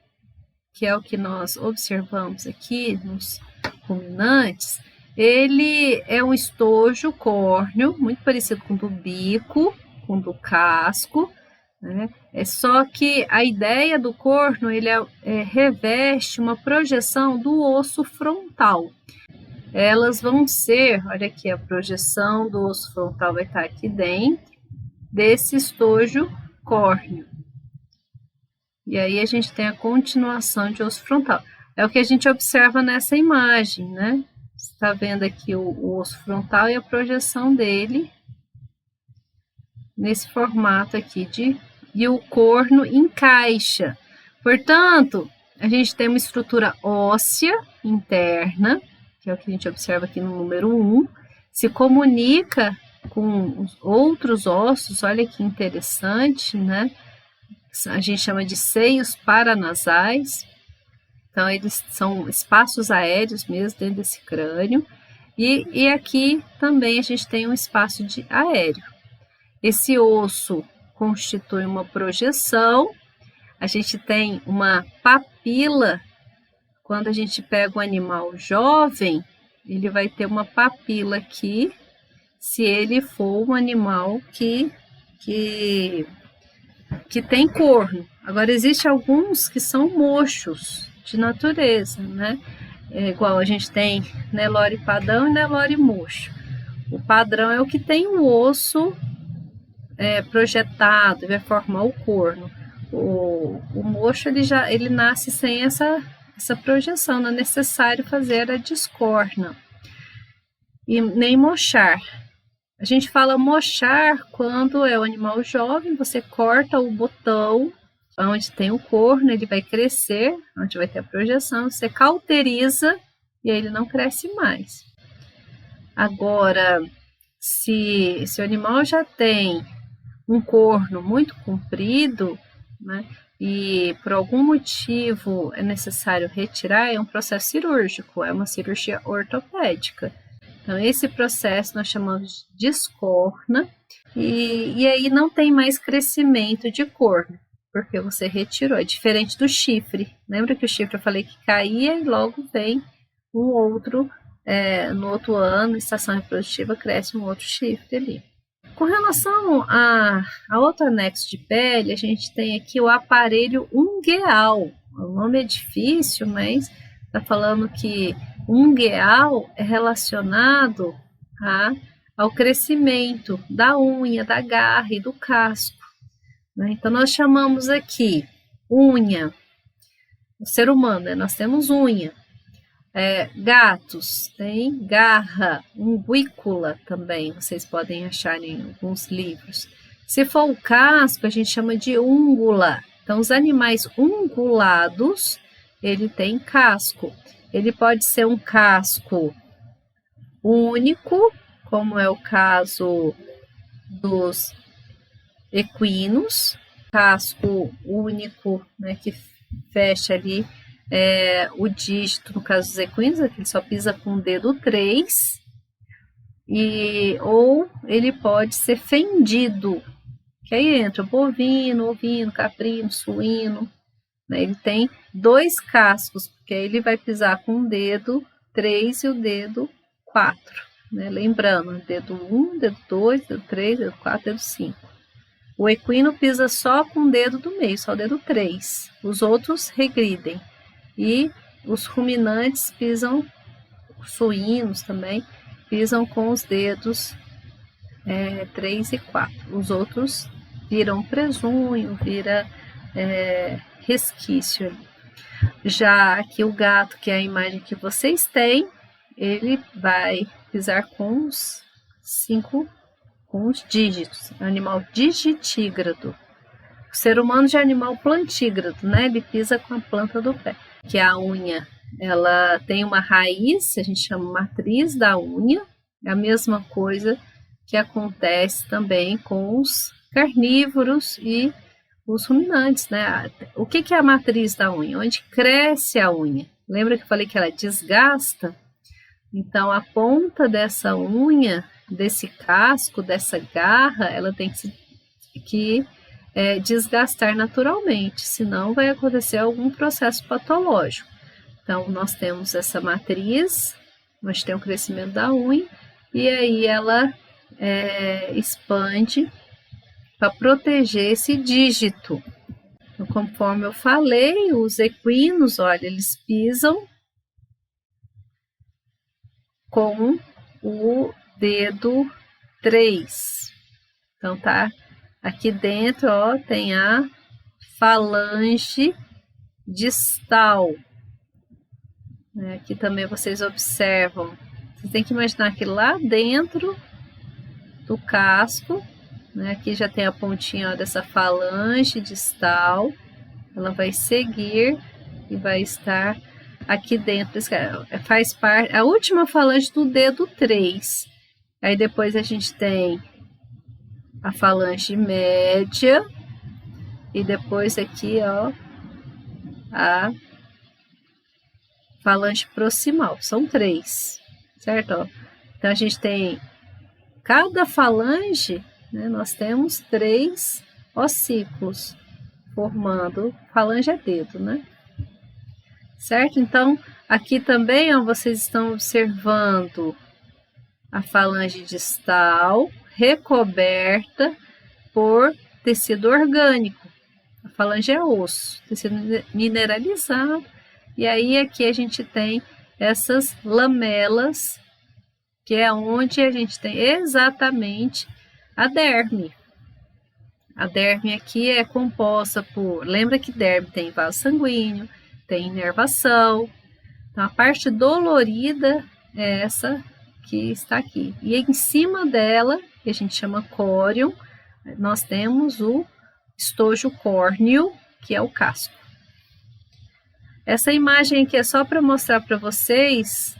que é o que nós observamos aqui nos ruminantes, ele é um estojo córneo, muito parecido com o do bico, com o do casco, né? É só que a ideia do corno, ele reveste uma projeção do osso frontal. Elas vão ser, olha aqui, a projeção do osso frontal vai estar aqui dentro desse estojo córneo. E aí a gente tem a continuação de osso frontal. É o que a gente observa nessa imagem, né? Você está vendo aqui o osso frontal e a projeção dele nesse formato aqui e o corno encaixa. Portanto, a gente tem uma estrutura óssea interna, que é o que a gente observa aqui no número 1, se comunica com os outros ossos, olha que interessante, né? A gente chama de seios paranasais. Então, eles são espaços aéreos mesmo dentro desse crânio. E aqui também a gente tem um espaço aéreo. Esse osso constitui uma projeção. A gente tem uma papila. Quando a gente pega um animal jovem, ele vai ter uma papila aqui, se ele for um animal que tem corno. Agora, existem alguns que são mochos de natureza, né? Igual a gente tem Nelore padrão e Nelore mocho. O padrão é o que tem o osso projetado, vai formar o corno. O mocho ele nasce sem essa projeção, não é necessário fazer a descorna e nem mochar. A gente fala mochar quando é o animal jovem, você corta o botão onde tem o corno, ele vai crescer, onde vai ter a projeção, você cauteriza e aí ele não cresce mais. Agora, se o animal já tem um corno muito comprido, né, e por algum motivo é necessário retirar, é um processo cirúrgico, é uma cirurgia ortopédica. Então, esse processo nós chamamos de descorna, e aí não tem mais crescimento de corno, porque você retirou, é diferente do chifre. Lembra que o chifre eu falei que caía e logo vem um outro, no outro ano, estação reprodutiva, cresce um outro chifre ali. Com relação a outro anexo de pele, a gente tem aqui o aparelho ungueal. O nome é difícil, mas está falando que ungueal é relacionado ao crescimento da unha, da garra e do casco. Né? Então, nós chamamos aqui unha, o ser humano, né? Nós temos unha. Gatos tem garra, unguícula também, vocês podem achar em alguns livros. Se for o casco, a gente chama de ungula. Então, os animais ungulados, ele tem casco. Ele pode ser um casco único, como é o caso dos equinos, casco único, né, que fecha ali o dígito, no caso dos equinos, ele só pisa com o dedo 3, ou ele pode ser fendido, que aí entra bovino, ovino, caprino, suíno, né? Ele tem 2 cascos, porque aí ele vai pisar com o dedo 3 e o dedo 4, né? Lembrando, dedo 1, dedo 2, dedo 3, dedo 4, dedo 5. O equino pisa só com o dedo do meio, só o dedo 3. Os outros regridem. E os ruminantes pisam, os suínos também, pisam com os dedos 3 e 4. Os outros viram presunho, vira resquício. Já aqui o gato, que é a imagem que vocês têm, ele vai pisar com os 5, com os dígitos. É um animal digitígrado. O ser humano já é animal plantígrado, né? Ele pisa com a planta do pé. Que a unha, ela tem uma raiz, a gente chama matriz da unha. É a mesma coisa que acontece também com os carnívoros e os ruminantes, né? O que é a matriz da unha? Onde cresce a unha. Lembra que eu falei que ela desgasta? Então, a ponta dessa unha, desse casco, dessa garra, ela tem que desgastar naturalmente, senão vai acontecer algum processo patológico. Então, nós temos essa matriz, onde tem o crescimento da unha, e aí ela expande para proteger esse dígito. Então, conforme eu falei, os equinos, olha, eles pisam com o dedo 3. Então, tá aqui dentro, ó, tem a falange distal. Aqui também vocês observam. Você tem que imaginar que lá dentro do casco, né, aqui já tem a pontinha, ó, dessa falange distal. Ela vai seguir e vai estar aqui dentro. Faz parte, a última falange do dedo 3. Aí depois a gente tem a falange média e depois aqui, ó, a falange proximal. São 3, certo? Ó. Então a gente tem cada falange, né, nós temos 3 ossículos formando. Falange é dedo, né? Certo? Então aqui também, ó, vocês estão observando a falange distal recoberta por tecido orgânico. A falange é osso, tecido mineralizado. E aí aqui a gente tem essas lamelas, que é onde a gente tem exatamente a derme. A derme aqui é composta por... Lembra que derme tem vaso sanguíneo, tem inervação. Então, a parte dolorida é essa que está aqui. E em cima dela, que a gente chama córion, nós temos o estojo córneo, que é o casco. Essa imagem aqui é só para mostrar para vocês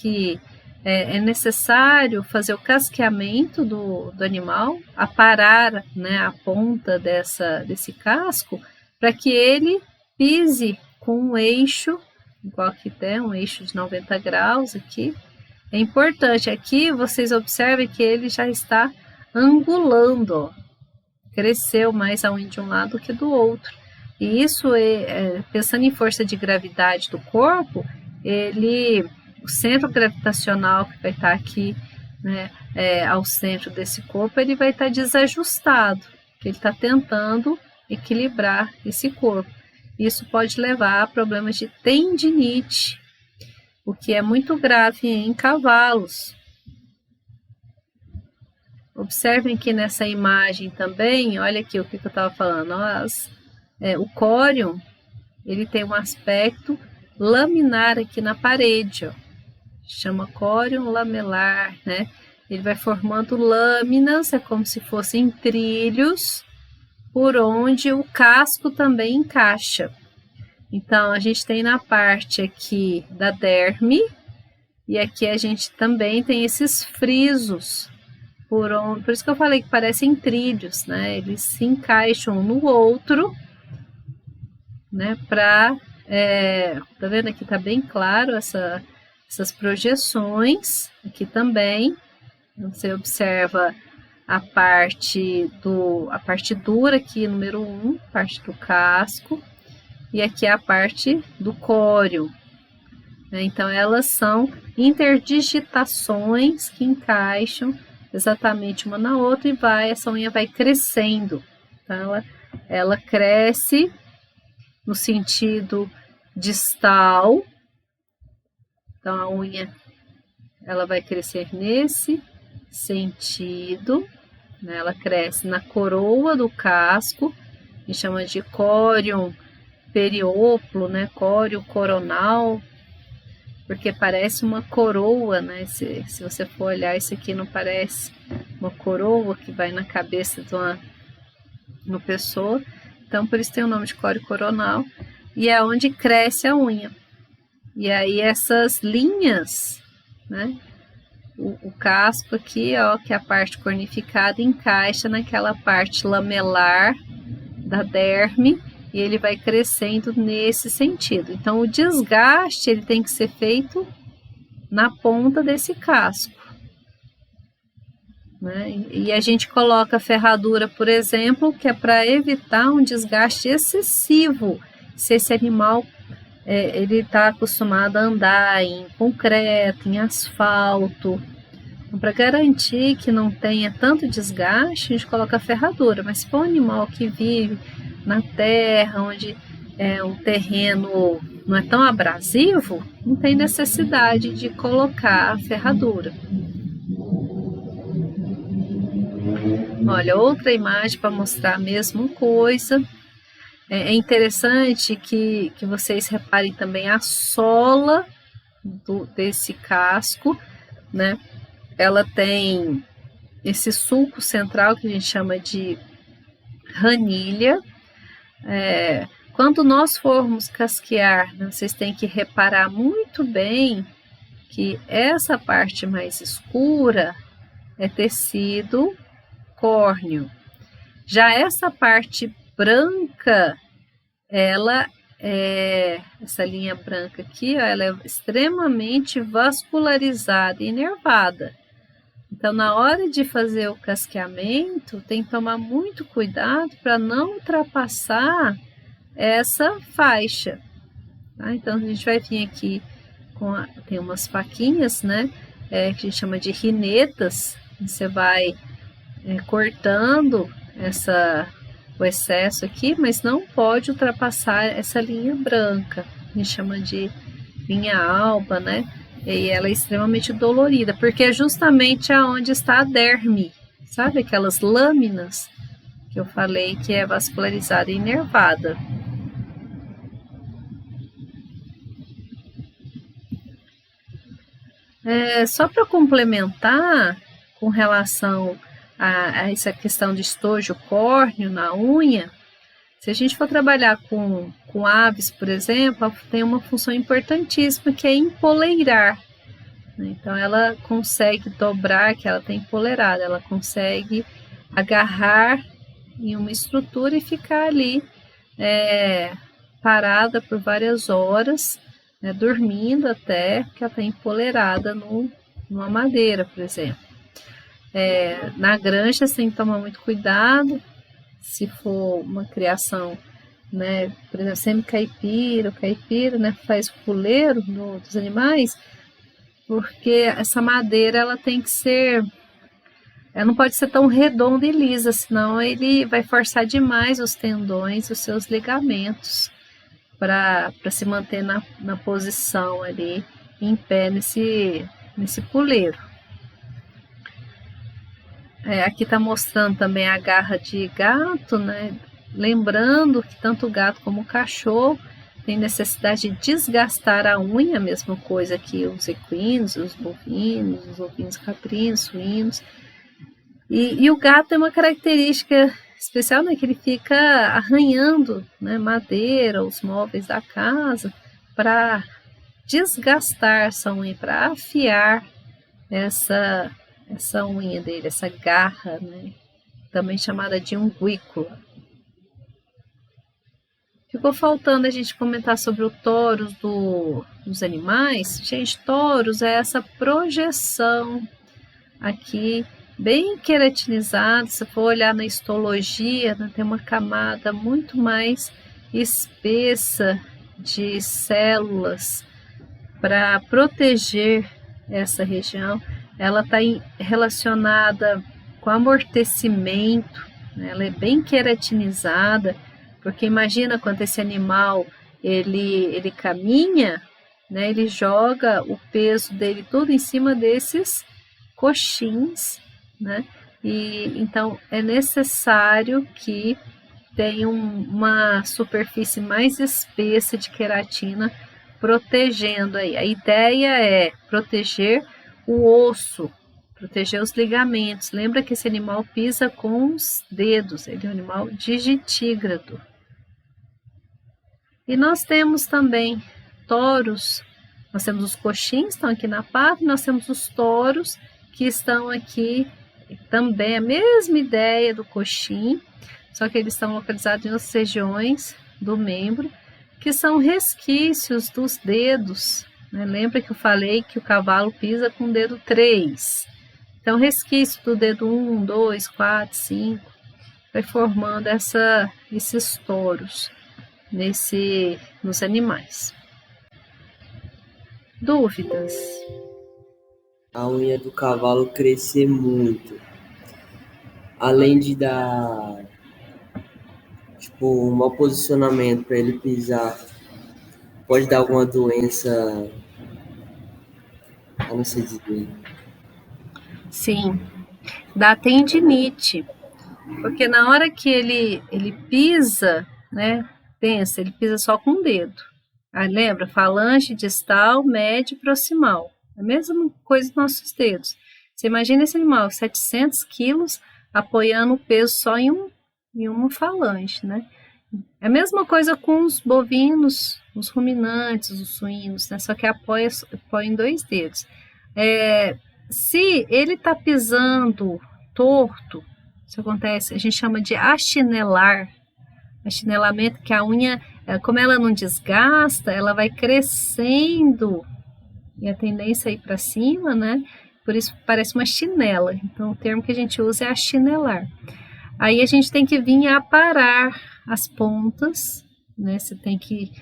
que é necessário fazer o casqueamento do animal, aparar, né, a ponta desse casco, para que ele pise com um eixo, igual aqui tem um eixo de 90 graus aqui. É importante, aqui vocês observem que ele já está angulando, ó. Cresceu mais a unha de um lado que do outro. E isso, pensando em força de gravidade do corpo, o centro gravitacional que vai estar aqui, né, ao centro desse corpo, ele vai estar desajustado, porque ele está tentando equilibrar esse corpo. Isso pode levar a problemas de tendinite, o que é muito grave em cavalos. Observem que nessa imagem também, olha aqui o que eu estava falando, o córion, ele tem um aspecto laminar aqui na parede, ó. Chama córion lamelar, né? Ele vai formando lâminas, é como se fossem trilhos, por onde o casco também encaixa. Então, a gente tem na parte aqui da derme, e aqui a gente também tem esses frisos, por isso que eu falei que parecem trilhos, né? Eles se encaixam um no outro, né? Tá vendo aqui? Tá bem claro essas projeções aqui também. Você observa a parte dura aqui, número 1, parte do casco, e aqui a parte do córeo. Então, elas são interdigitações que encaixam exatamente uma na outra e essa unha vai crescendo. Então, ela cresce no sentido distal. Então, a unha ela vai crescer nesse sentido, né? Ela cresce na coroa do casco, que chama de córion perióplo, né? Cório coronal, porque parece uma coroa, né? Se você for olhar, isso aqui não parece uma coroa que vai na cabeça de uma pessoa. Então, por isso tem o nome de cório coronal, e é onde cresce a unha. E aí essas linhas, né? O casco aqui, ó, que é a parte cornificada, encaixa naquela parte lamelar da derme, e ele vai crescendo nesse sentido. Então, o desgaste ele tem que ser feito na ponta desse casco, né? E a gente coloca a ferradura, por exemplo, que é para evitar um desgaste excessivo, se esse animal ele está acostumado a andar em concreto, em asfalto. Então, para garantir que não tenha tanto desgaste, a gente coloca a ferradura. Mas se for um animal que vive na terra, onde o terreno não é tão abrasivo, não tem necessidade de colocar a ferradura. Olha, outra imagem para mostrar a mesma coisa. É interessante que vocês reparem também a sola desse casco, né? Ela tem esse sulco central que a gente chama de ranilha. Quando nós formos casquear, né, vocês têm que reparar muito bem que essa parte mais escura é tecido córneo. Já essa parte branca, essa linha branca aqui, ó, ela é extremamente vascularizada e inervada. Então, na hora de fazer o casqueamento, tem que tomar muito cuidado para não ultrapassar essa faixa. Tá? Então, a gente vai vir aqui tem umas faquinhas, né? Que a gente chama de rinetas. Você vai cortando o excesso aqui, mas não pode ultrapassar essa linha branca. A gente chama de linha alba, né? E ela é extremamente dolorida, porque é justamente aonde está a derme. Sabe aquelas lâminas que eu falei que é vascularizada e inervada. Só para complementar com relação a essa questão de estojo córneo na unha, se a gente for trabalhar com aves, por exemplo, tem uma função importantíssima que é empoleirar. Então ela consegue dobrar, que ela tem empoleirada, ela consegue agarrar em uma estrutura e ficar ali parada por várias horas, dormindo até que ela está empoleirada numa madeira, por exemplo. Na granja você tem que tomar muito cuidado, se for uma criação, né, por exemplo, semi-caipira, o caipira, né, faz puleiro dos animais, porque essa madeira ela tem que ser, ela não pode ser tão redonda e lisa, senão ele vai forçar demais os tendões, os seus ligamentos, para se manter na posição ali, em pé nesse puleiro. Aqui está mostrando também a garra de gato, né? Lembrando que tanto o gato como o cachorro tem necessidade de desgastar a unha, a mesma coisa que os equinos, os ovinos caprinos, suínos. E o gato tem uma característica especial, né, que ele fica arranhando, né, madeira, os móveis da casa, para desgastar essa unha, para afiar essa unha dele, essa garra, né, também chamada de unguícula. Ficou faltando a gente comentar sobre o torus dos animais. Gente, torus é essa projeção aqui, bem queratinizada. Se for olhar na histologia, né, tem uma camada muito mais espessa de células para proteger essa região. Ela está relacionada com amortecimento, né? Ela é bem queratinizada, porque imagina quando esse animal ele caminha, né? Ele joga o peso dele todo em cima desses coxins, né? E então é necessário que tenha uma superfície mais espessa de queratina protegendo aí. A ideia é proteger o osso, proteger os ligamentos. Lembra que esse animal pisa com os dedos, ele é um animal digitígrado. E nós temos também toros, nós temos os coxins, estão aqui na pata, e nós temos os toros, que estão aqui também, a mesma ideia do coxim, só que eles estão localizados em outras regiões do membro, que são resquícios dos dedos, né? Lembra que eu falei que o cavalo pisa com o dedo 3, então resquício do dedo 1, 2, 4, 5, vai formando esses toros nos animais. Dúvidas? A unha do cavalo crescer muito, além de dar um mau posicionamento para ele pisar, pode dar alguma doença, eu não sei dizer. Sim, dá tendinite, porque na hora que ele pisa, né, pensa, ele pisa só com o dedo. Aí lembra, falange, distal, médio e proximal. A mesma coisa dos nossos dedos. Você imagina esse animal, 700 quilos, apoiando o peso só em uma falange, né? É a mesma coisa com os bovinos, os ruminantes, os suínos, né? Só que apoia em 2 dedos. Se ele está pisando torto, isso acontece, a gente chama de achinelar. Achinelamento, que a unha, como ela não desgasta, ela vai crescendo e a tendência é ir para cima, né? Por isso parece uma chinela. Então o termo que a gente usa é achinelar. Aí a gente tem que vir a aparar as pontas, né? Você tem que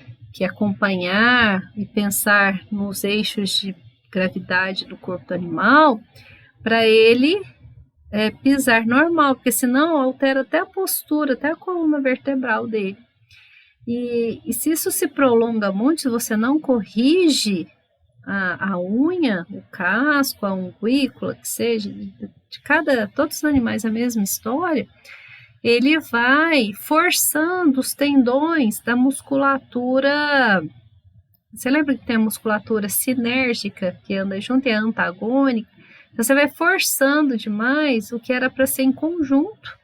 acompanhar e pensar nos eixos de gravidade do corpo do animal para ele pisar normal, porque senão altera até a postura, até a coluna vertebral dele. E se isso se prolonga muito, se você não corrige a unha, o casco, a unguícula, que seja, todos os animais a mesma história, ele vai forçando os tendões da musculatura Você lembra que tem a musculatura sinérgica, que anda junto, e a antagônica? Então, você vai forçando demais o que era para ser em conjunto,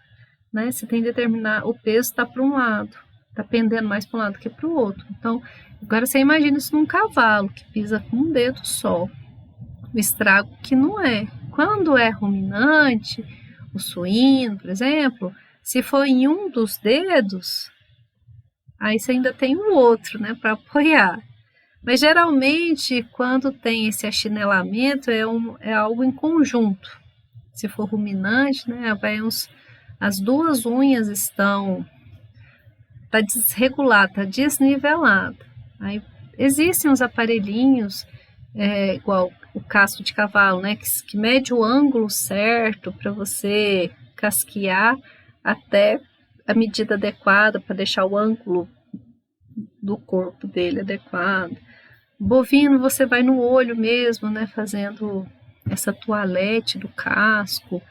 né? Você tem que determinar, o peso está para um lado, está pendendo mais para um lado que para o outro. Então, agora você imagina isso num cavalo, que pisa com um dedo só. O estrago que não é. Quando é ruminante, o suíno, por exemplo, se for em um dos dedos, aí você ainda tem o outro, né, para apoiar. Mas geralmente, quando tem esse achinelamento, é algo em conjunto. Se for ruminante, né, as duas unhas tá desregulada, tá desnivelada. Aí existem os aparelhinhos, igual o casco de cavalo, né, que mede o ângulo certo para você casquear até a medida adequada para deixar o ângulo do corpo dele adequado. Bovino, você vai no olho mesmo, né, fazendo essa toalete do casco.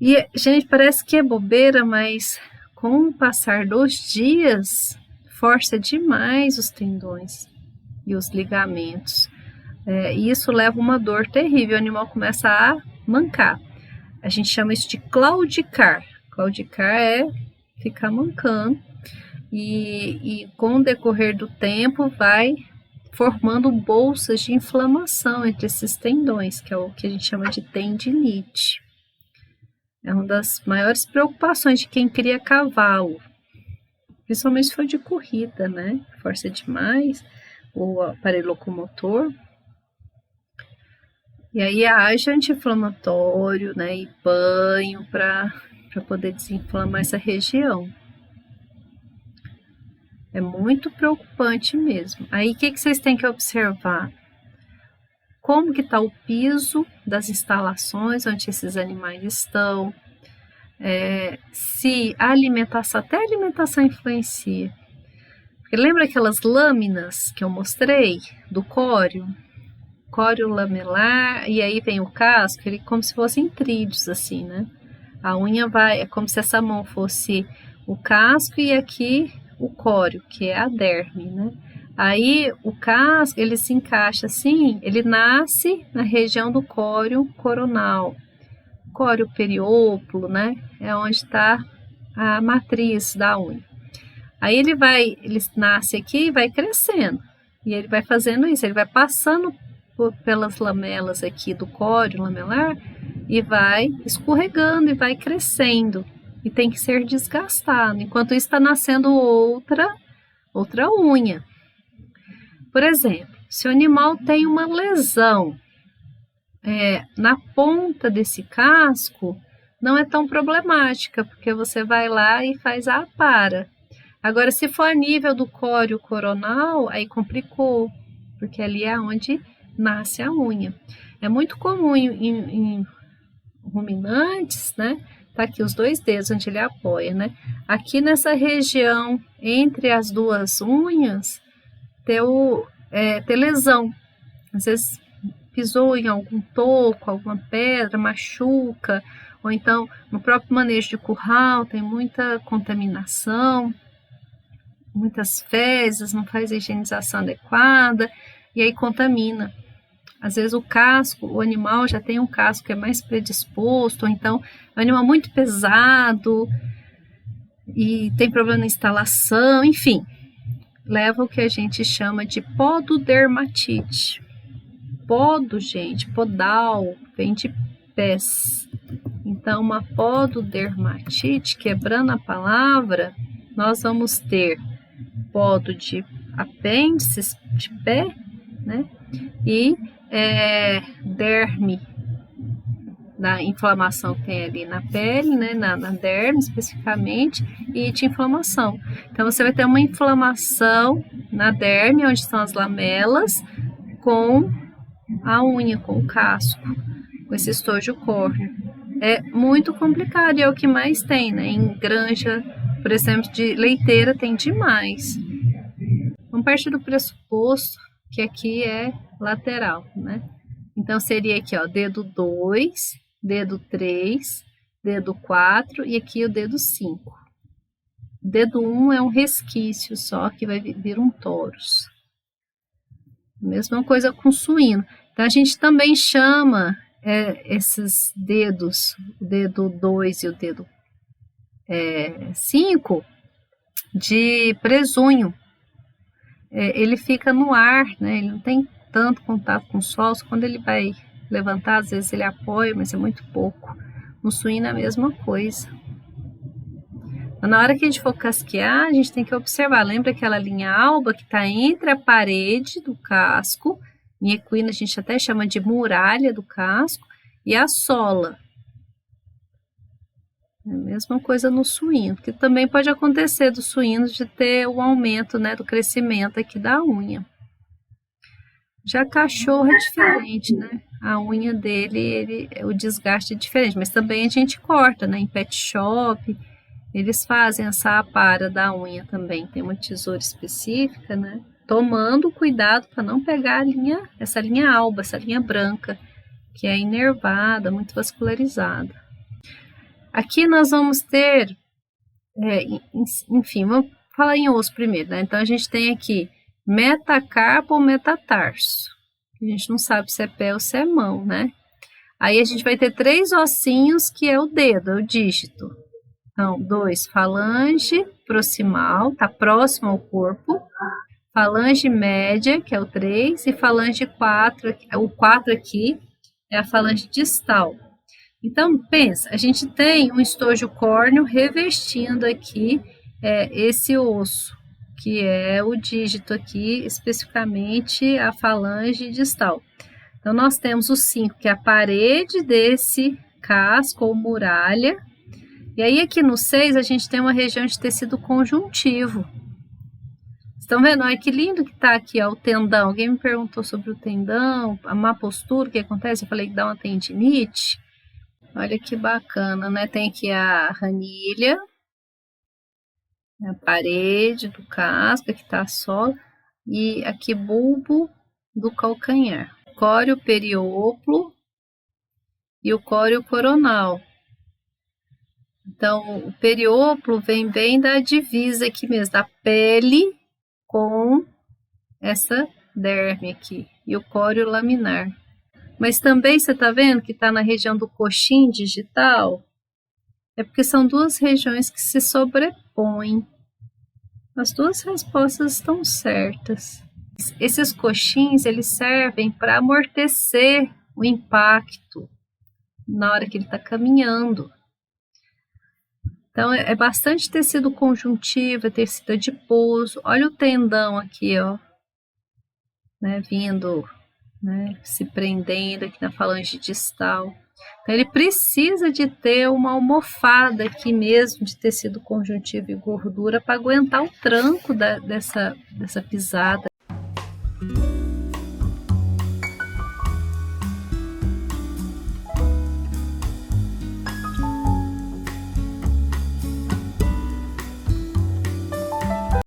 E, gente, parece que é bobeira, mas com o passar dos dias, força demais os tendões e os ligamentos. E isso leva uma dor terrível, o animal começa a mancar. A gente chama isso de claudicar. Claudicar é ficar mancando. E com o decorrer do tempo vai formando bolsas de inflamação entre esses tendões, que é o que a gente chama de tendinite. É uma das maiores preocupações de quem cria cavalo, principalmente se for de corrida, né? Força demais o aparelho locomotor. E aí haja anti-inflamatório, né? E banho para poder desinflamar essa região. É muito preocupante mesmo. Aí o que vocês têm que observar? Como que está o piso das instalações onde esses animais estão? Se a alimentação, até a alimentação influencia. Porque lembra aquelas lâminas que eu mostrei do córeo? Córeo lamelar, e aí vem o casco, ele como se fossem trídeos, assim, né? A unha é como se essa mão fosse o casco e aqui o córeo, que é a derme, né? Aí o casco, ele se encaixa assim, ele nasce na região do córeo coronal, córeo perióculo, né? É onde está a matriz da unha. Aí ele nasce aqui e vai crescendo, e ele vai fazendo isso, ele vai passando pelas lamelas aqui do córeo lamelar e vai escorregando e vai crescendo. E tem que ser desgastado. Enquanto isso está nascendo outra unha. Por exemplo, se o animal tem uma lesão na ponta desse casco, não é tão problemática, porque você vai lá e faz a apara. Agora, se for a nível do córeo coronal, aí complicou, porque ali é onde nasce a unha. É muito comum em ruminantes, né? Tá aqui os dois dedos onde ele apoia, né? Aqui nessa região entre as duas unhas ter lesão. Às vezes pisou em algum toco, alguma pedra, machuca, ou então no próprio manejo de curral tem muita contaminação, muitas fezes, não faz a higienização adequada e aí contamina. Às vezes o animal já tem um casco que é mais predisposto, ou então é um animal muito pesado e tem problema na instalação, enfim, leva o que a gente chama de pododermatite. Podo, gente, podal, vem de pés. Então, uma pododermatite, quebrando a palavra, nós vamos ter podo de apêndices, de pé, né? E derme, da inflamação que tem ali na pele, né, na derme especificamente, e de inflamação. Então você vai ter uma inflamação na derme, onde estão as lamelas, com a unha, com o casco, com esse estojo córneo. É muito complicado e é o que mais tem, né? Em granja, por exemplo, de leiteira tem demais. Vamos partir do pressuposto que aqui é lateral, né? Então seria aqui, ó, dedo 2, dedo 3, dedo 4 e aqui o dedo 5. Dedo 1 é um resquício só que vai vir um torus. Mesma coisa com suíno. Então, a gente também chama esses dedos, o dedo 2 e o dedo 5, de presunho. Ele fica no ar, né? Ele não tem tanto contato com o solo. Quando ele vai levantar, às vezes ele apoia, mas é muito pouco. No suíno é a mesma coisa. Na hora que a gente for casquear, a gente tem que observar. Lembra aquela linha alba que está entre a parede do casco, em equino a gente até chama de muralha do casco, e a sola. É a mesma coisa no suíno, que também pode acontecer do suíno de ter um aumento, né, do crescimento aqui da unha. Já cachorro é diferente, né? A unha dele, o desgaste é diferente, mas também a gente corta, né? Em pet shop, eles fazem essa apara da unha também, tem uma tesoura específica, né? Tomando cuidado para não pegar essa linha alba, essa linha branca, que é inervada, muito vascularizada. Aqui nós vamos ter, enfim, vamos falar em osso primeiro, né? Então a gente tem aqui metacarpo ou metatarso. A gente não sabe se é pé ou se é mão, né? Aí a gente vai ter 3 ossinhos, que é o dedo, é o dígito. Então, 2, falange proximal, tá próximo ao corpo. Falange média, que é o 3, e falange 4, o 4 aqui é a falange distal. Então, pensa, a gente tem um estojo córneo revestindo aqui esse osso, que é o dígito aqui, especificamente a falange distal. Então, nós temos o 5, que é a parede desse casco ou muralha. E aí, aqui no 6, a gente tem uma região de tecido conjuntivo. Estão vendo? Olha que lindo que tá aqui, ó, o tendão. Alguém me perguntou sobre o tendão, a má postura, o que acontece? Eu falei que dá uma tendinite. Olha que bacana, né? Tem aqui a ranilha, a parede do casco, aqui tá a sola, e aqui bulbo do calcanhar. Córeo perióculo e o córeo coronal. Então, o perióculo vem bem da divisa aqui mesmo, da pele com essa derme aqui, e o córeo laminar. Mas também você está vendo que está na região do coxim digital? É porque são 2 regiões que se sobrepõem. As 2 respostas estão certas. Esses coxins, eles servem para amortecer o impacto na hora que ele está caminhando. Então, é bastante tecido conjuntivo, é tecido adiposo. Olha o tendão aqui, ó, né, vindo, né, se prendendo aqui na falange distal. Então, ele precisa de ter uma almofada aqui mesmo de tecido conjuntivo e gordura para aguentar o tranco dessa pisada.